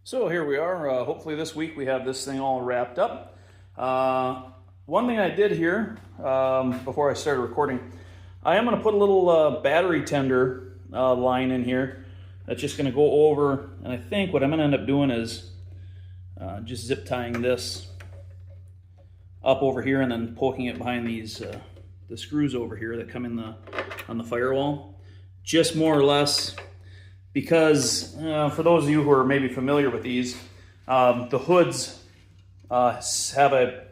So here we are. Hopefully this week we have this thing all wrapped up. One thing I did here before I started recording, I am going to put a little battery tender line in here that's just going to go over, and I think what I'm going to end up doing is just zip tying this up over here and then poking it behind these the screws over here that come in on the firewall, just more or less. Because for those of you who are maybe familiar with these, the hoods have a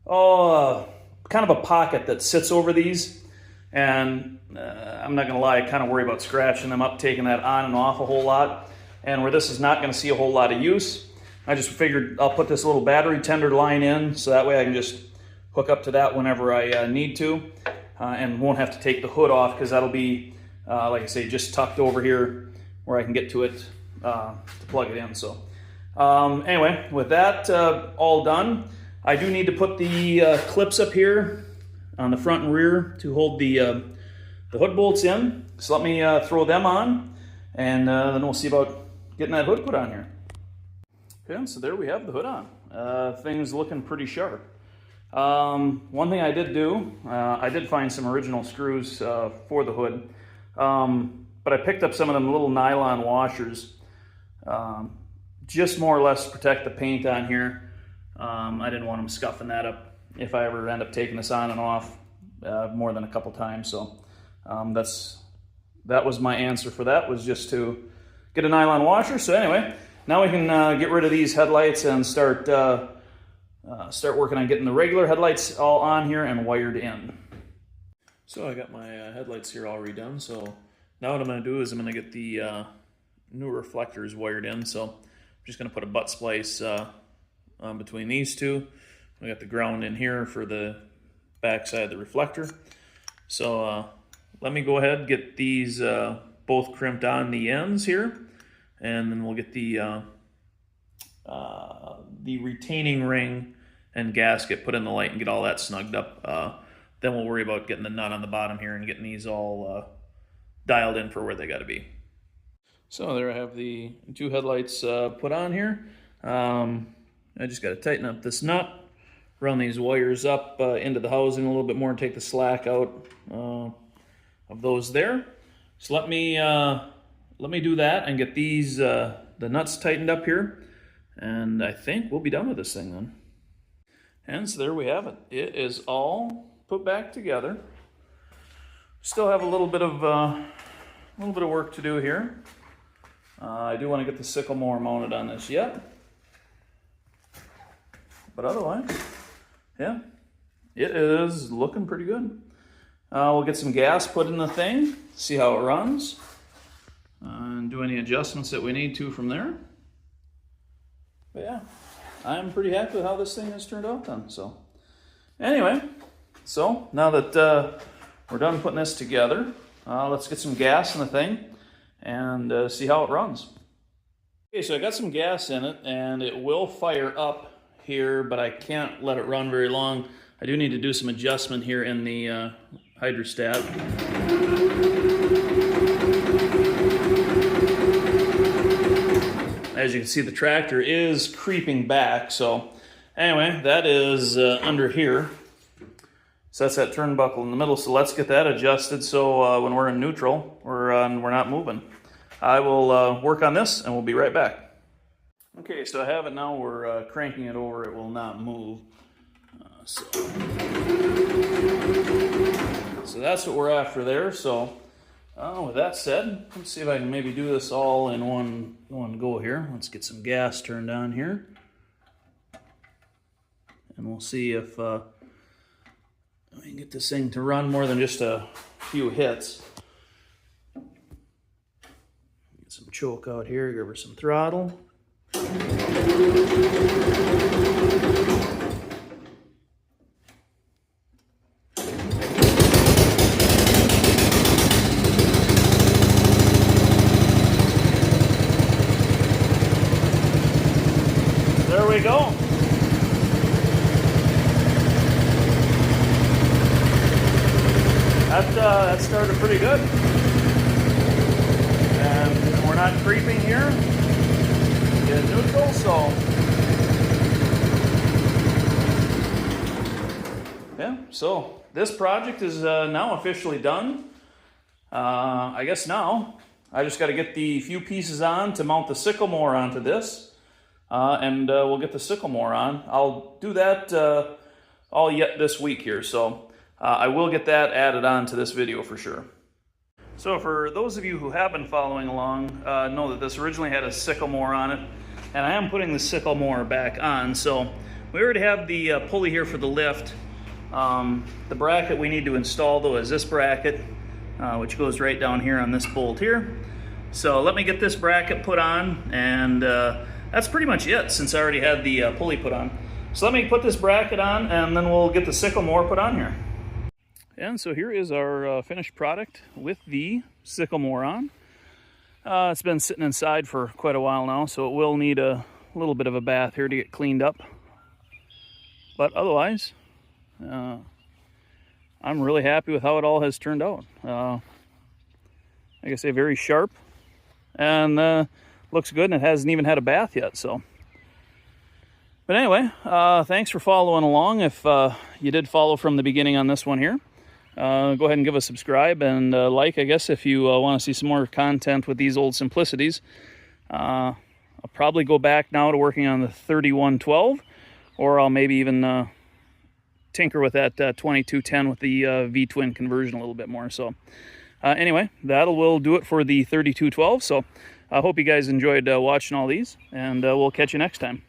kind of a pocket that sits over these, and I'm not gonna lie, I kind of worry about scratching them up, taking that on and off a whole lot. And where this is not gonna see a whole lot of use, I just figured I'll put this little battery tender line in, so that way I can just hook up to that whenever I need to, and won't have to take the hood off, because that'll be like I say, just tucked over here where I can get to it to plug it in. So anyway, with that all done, I do need to put the clips up here on the front and rear to hold the hood bolts in. So let me throw them on, and then we'll see about getting that hood put on here. Okay, so there we have the hood on. Things looking pretty sharp. One thing I did do, I did find some original screws for the hood. But I picked up some of them little nylon washers, just more or less to protect the paint on here. I didn't want them scuffing that up if I ever end up taking this on and off more than a couple times. So that was my answer for that, was just to get a nylon washer. So anyway, now we can get rid of these headlights and start working on getting the regular headlights all on here and wired in. So I got my headlights here all redone. So now what I'm going to do is I'm going to get the new reflectors wired in. So I'm just going to put a butt splice between these two. We got the ground in here for the back side of the reflector. So let me go ahead and get these both crimped on the ends here, and then we'll get the retaining ring and gasket put in the light and get all that snugged up. Then we'll worry about getting the nut on the bottom here and getting these all dialed in for where they got to be. So there I have the two headlights put on here. I just got to tighten up this nut, run these wires up into the housing a little bit more and take the slack out of those there. So let me do that and get these the nuts tightened up here, and I think we'll be done with this thing then. And so there we have it. It is all put back together. Still have a little bit of work to do here. I do want to get the sickle mower mounted on this yet, but otherwise, yeah, it is looking pretty good. We'll get some gas put in the thing, see how it runs, and do any adjustments that we need to from there. But yeah, I'm pretty happy with how this thing has turned out then. So anyway, so now that we're done putting this together, let's get some gas in the thing and see how it runs. Okay, so I got some gas in it, and it will fire up here, but I can't let it run very long. I do need to do some adjustment here in the hydrostat. As you can see, the tractor is creeping back. So anyway, that is under here. So that's that turnbuckle in the middle. So let's get that adjusted so when we're in neutral, we're not moving. I will work on this and we'll be right back. Okay, so I have it now. We're cranking it over. It will not move. So that's what we're after there. So with that said, let's see if I can maybe do this all in one go here. Let's get some gas turned on here, and we'll see if we can get this thing to run more than just a few hits. Get some choke out here, give her some throttle. There we go. That started pretty good. And we're not creeping here. yeah, so this project is now officially done. I guess now I just got to get the few pieces on to mount the sickle mower onto this, and we'll get the sickle mower on. I'll do that all yet this week here, so I will get that added on to this video for sure. So for those of you who have been following along, know that this originally had a sickle mower on it, and I am putting the sickle mower back on. So we already have the pulley here for the lift. The bracket we need to install though is this bracket, which goes right down here on this bolt here. So let me get this bracket put on, and that's pretty much it since I already had the pulley put on. So let me put this bracket on, and then we'll get the sickle mower put on here. And so here is our finished product with the sickle mower on. It's been sitting inside for quite a while now, so it will need a little bit of a bath here to get cleaned up. But otherwise, I'm really happy with how it all has turned out. Like I say, very sharp, and looks good, and it hasn't even had a bath yet. So, but anyway, thanks for following along. If you did follow from the beginning on this one here, go ahead and give a subscribe and like, I guess, if you want to see some more content with these old simplicities. I'll probably go back now to working on the 3112, or I'll maybe even tinker with that 2210 with the V-twin conversion a little bit more. So anyway, that will do it for the 3212. So I hope you guys enjoyed watching all these, and we'll catch you next time.